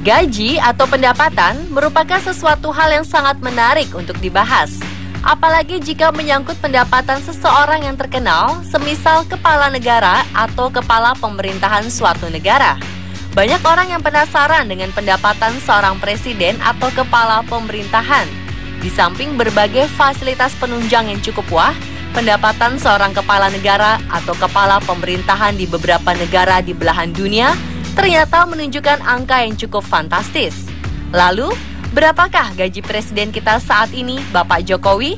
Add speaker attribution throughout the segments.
Speaker 1: Gaji atau pendapatan merupakan sesuatu hal yang sangat menarik untuk dibahas. Apalagi jika menyangkut pendapatan seseorang yang terkenal, semisal kepala negara atau kepala pemerintahan suatu negara. Banyak orang yang penasaran dengan pendapatan seorang presiden atau kepala pemerintahan. Di samping berbagai fasilitas penunjang yang cukup wah, pendapatan seorang kepala negara atau kepala pemerintahan di beberapa negara di belahan dunia ternyata menunjukkan angka yang cukup fantastis. Lalu, berapakah gaji presiden kita saat ini, Bapak Jokowi?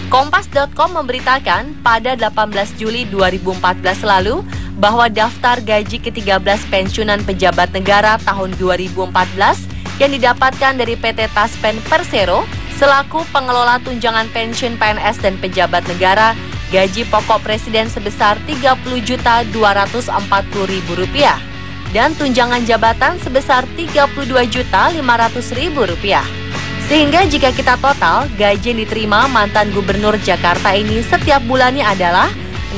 Speaker 1: Kompas.com memberitakan pada 18 Juli 2014 lalu bahwa daftar gaji ke-13 pensiunan pejabat negara tahun 2014 yang didapatkan dari PT Taspen Persero selaku pengelola tunjangan pensiun PNS dan pejabat negara, gaji pokok presiden sebesar Rp32.240.000 dan tunjangan jabatan sebesar Rp32.500.000. Sehingga jika kita total, gaji yang diterima mantan gubernur Jakarta ini setiap bulannya adalah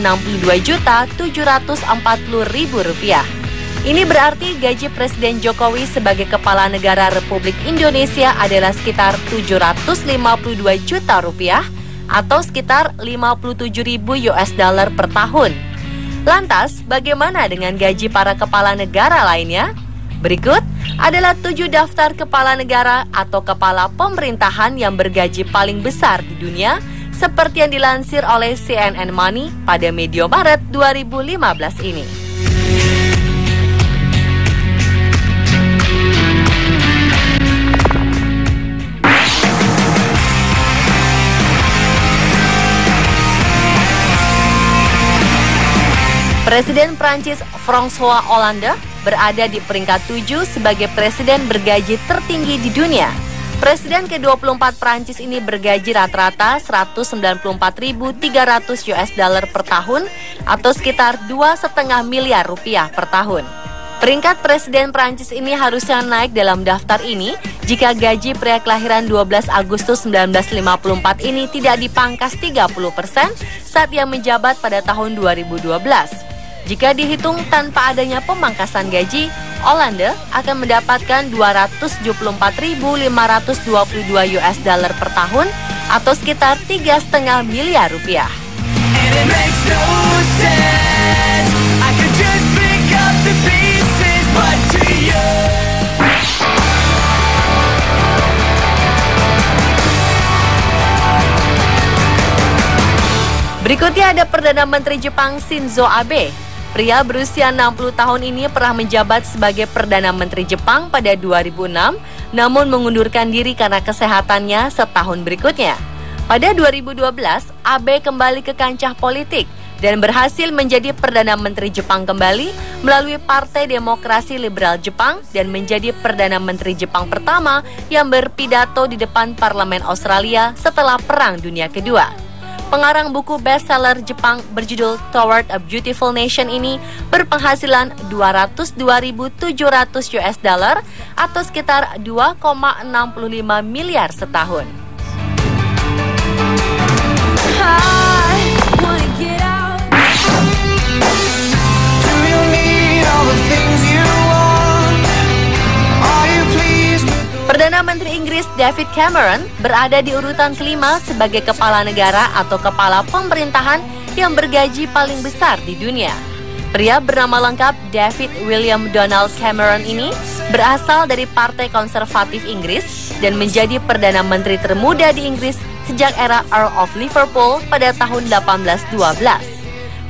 Speaker 1: Rp62.740.000. Ini berarti gaji Presiden Jokowi sebagai Kepala Negara Republik Indonesia adalah sekitar Rp752 juta atau sekitar $57.000 per tahun. Lantas, bagaimana dengan gaji para kepala negara lainnya? Berikut adalah 7 daftar kepala negara atau kepala pemerintahan yang bergaji paling besar di dunia, seperti yang dilansir oleh CNN Money pada medio Maret 2015 ini. Presiden Prancis François Hollande berada di peringkat 7 sebagai presiden bergaji tertinggi di dunia. Presiden ke-24 Prancis ini bergaji rata-rata $194.300 per tahun atau sekitar $2,5 miliar per tahun. Peringkat presiden Prancis ini harusnya naik dalam daftar ini jika gaji pria kelahiran 12 Agustus 1954 ini tidak dipangkas 30% saat ia menjabat pada tahun 2012. Jika dihitung tanpa adanya pemangkasan gaji, Hollande akan mendapatkan $274.522 per tahun atau sekitar $3,5 miliar. Berikutnya ada Perdana Menteri Jepang Shinzo Abe. Pria berusia 60 tahun ini pernah menjabat sebagai Perdana Menteri Jepang pada 2006, namun mengundurkan diri karena kesehatannya setahun berikutnya. Pada 2012, Abe kembali ke kancah politik dan berhasil menjadi Perdana Menteri Jepang kembali melalui Partai Demokrasi Liberal Jepang dan menjadi Perdana Menteri Jepang pertama yang berpidato di depan Parlemen Australia setelah Perang Dunia Kedua. Pengarang buku bestseller Jepang berjudul Toward a Beautiful Nation ini berpenghasilan $202.700 atau sekitar $2,65 miliar setahun. Perdana Menteri Inggris David Cameron berada di urutan kelima sebagai kepala negara atau kepala pemerintahan yang bergaji paling besar di dunia. Pria bernama lengkap David William Donald Cameron ini berasal dari Partai Konservatif Inggris dan menjadi Perdana Menteri termuda di Inggris sejak era Earl of Liverpool pada tahun 1812.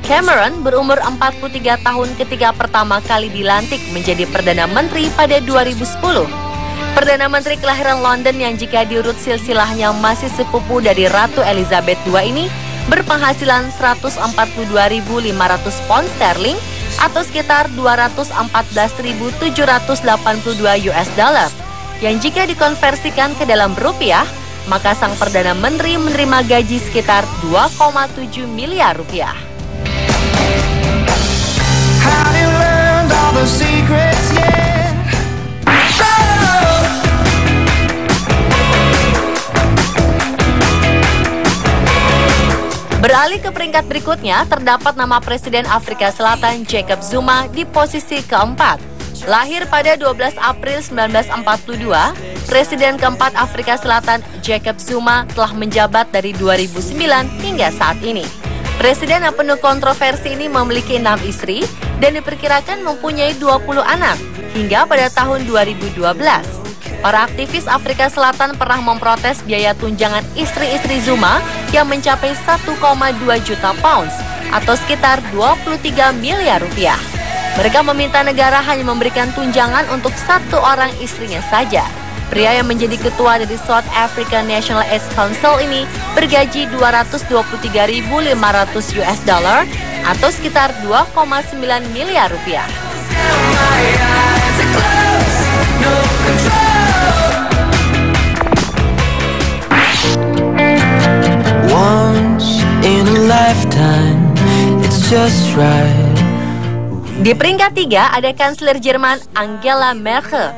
Speaker 1: Cameron berumur 43 tahun ketika pertama kali dilantik menjadi Perdana Menteri pada 2010. Perdana Menteri kelahiran London yang jika diurut silsilahnya masih sepupu dari Ratu Elizabeth II ini berpenghasilan $142.500 pound sterling atau sekitar $214.782 yang jika dikonversikan ke dalam rupiah, maka sang Perdana Menteri menerima gaji sekitar $2,7 miliar. Beralih ke peringkat berikutnya, terdapat nama Presiden Afrika Selatan Jacob Zuma di posisi keempat. Lahir pada 12 April 1942, Presiden keempat Afrika Selatan Jacob Zuma telah menjabat dari 2009 hingga saat ini. Presiden yang penuh kontroversi ini memiliki 6 istri dan diperkirakan mempunyai 20 anak hingga pada tahun 2012. Para aktivis Afrika Selatan pernah memprotes biaya tunjangan istri-istri Zuma yang mencapai 1,2 juta pounds atau sekitar 23 miliar rupiah. Mereka meminta negara hanya memberikan tunjangan untuk satu orang istrinya saja. Pria yang menjadi ketua dari South African National AIDS Council ini bergaji 223.500 US dollar atau sekitar 2,9 miliar rupiah. Once in a lifetime, it's just right. Di peringkat 3 ada kanselir Jerman Angela Merkel.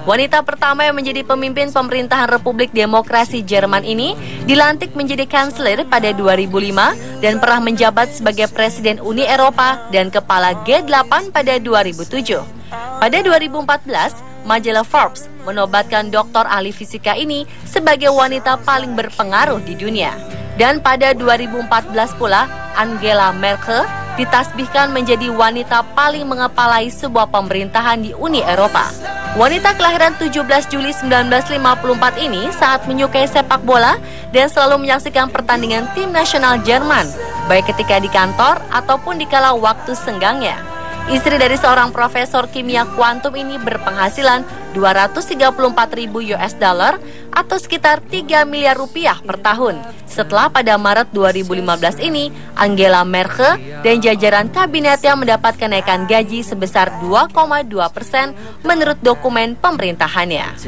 Speaker 1: Wanita pertama yang menjadi pemimpin pemerintahan Republik Demokrasi Jerman ini dilantik menjadi kanselir pada 2005 dan pernah menjabat sebagai Presiden Uni Eropa dan Kepala G8 pada 2007. Pada 2014, majalah Forbes menobatkan doktor ahli fisika ini sebagai wanita paling berpengaruh di dunia. Dan pada 2014 pula, Angela Merkel ditasbihkan menjadi wanita paling mengepalai sebuah pemerintahan di Uni Eropa. Wanita kelahiran 17 Juli 1954 ini sangat menyukai sepak bola dan selalu menyaksikan pertandingan tim nasional Jerman, baik ketika di kantor ataupun di kala waktu senggangnya. Istri dari seorang profesor kimia kuantum ini berpenghasilan 234.000 US dollar atau sekitar 3 miliar rupiah per tahun. Setelah pada Maret 2015 ini, Angela Merkel dan jajaran kabinetnya mendapat kenaikan gaji sebesar 2,2% menurut dokumen pemerintahannya.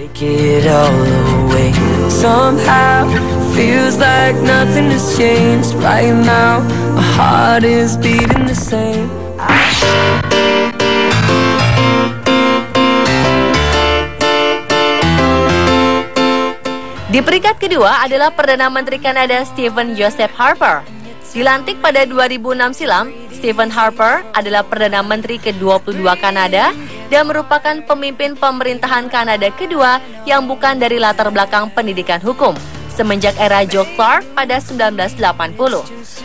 Speaker 1: Di peringkat kedua adalah Perdana Menteri Kanada Stephen Joseph Harper. Dilantik pada 2006 silam, Stephen Harper adalah Perdana Menteri ke-22 Kanada dan merupakan pemimpin pemerintahan Kanada kedua yang bukan dari latar belakang pendidikan hukum semenjak era Joe Clark pada 1980.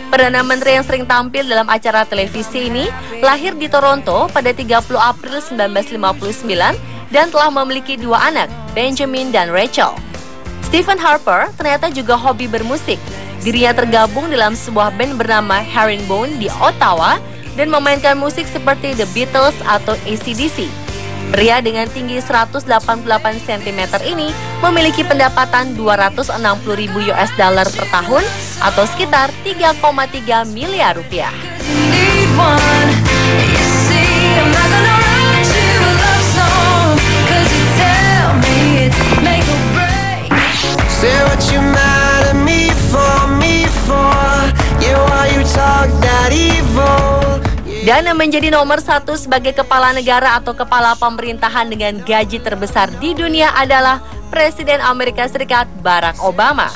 Speaker 1: Perdana Menteri yang sering tampil dalam acara televisi ini lahir di Toronto pada 30 April 1959 dan telah memiliki 2 anak, Benjamin dan Rachel. Stephen Harper ternyata juga hobi bermusik. Dirinya tergabung dalam sebuah band bernama Herringbone di Ottawa dan memainkan musik seperti The Beatles atau AC/DC. Pria dengan tinggi 188 cm ini memiliki pendapatan 260.000 US dollar per tahun atau sekitar 3,3 miliar rupiah. Dan menjadi nomor 1 sebagai kepala negara atau kepala pemerintahan dengan gaji terbesar di dunia adalah Presiden Amerika Serikat Barack Obama.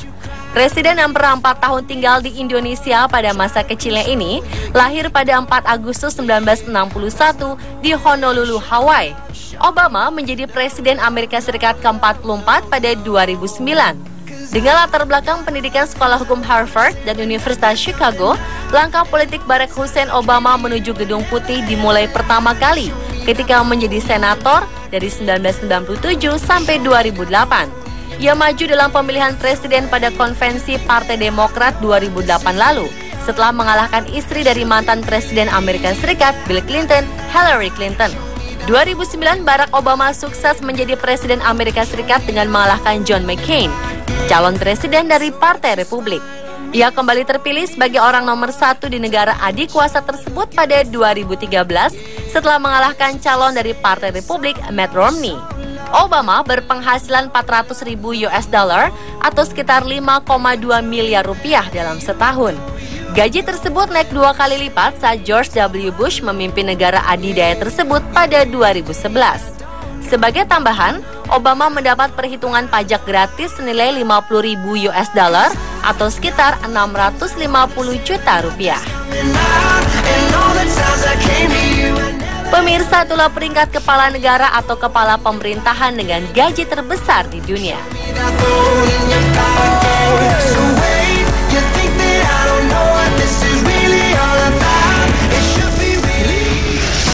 Speaker 1: Presiden yang pernah 4 tahun tinggal di Indonesia pada masa kecilnya ini lahir pada 4 Agustus 1961 di Honolulu, Hawaii. Obama menjadi Presiden Amerika Serikat ke-44 pada 2009. Dengan latar belakang pendidikan Sekolah Hukum Harvard dan Universitas Chicago, langkah politik Barack Hussein Obama menuju Gedung Putih dimulai pertama kali ketika menjadi senator dari 1997 sampai 2008. Ia maju dalam pemilihan presiden pada konvensi Partai Demokrat 2008 lalu, setelah mengalahkan istri dari mantan Presiden Amerika Serikat Bill Clinton, Hillary Clinton. 2009, Barack Obama sukses menjadi Presiden Amerika Serikat dengan mengalahkan John McCain, calon presiden dari Partai Republik. Ia kembali terpilih sebagai orang nomor 1 di negara adik kuasa tersebut pada 2013 setelah mengalahkan calon dari Partai Republik Mitt Romney. Obama berpenghasilan 400.000 US dollar atau sekitar 5,2 miliar rupiah dalam setahun. Gaji tersebut naik 2 kali lipat saat George W. Bush memimpin negara adidaya tersebut pada 2011. Sebagai tambahan, Obama mendapat perhitungan pajak gratis senilai 50.000 US dollar atau sekitar 650 juta rupiah. Pemirsa, itulah peringkat kepala negara atau kepala pemerintahan dengan gaji terbesar di dunia.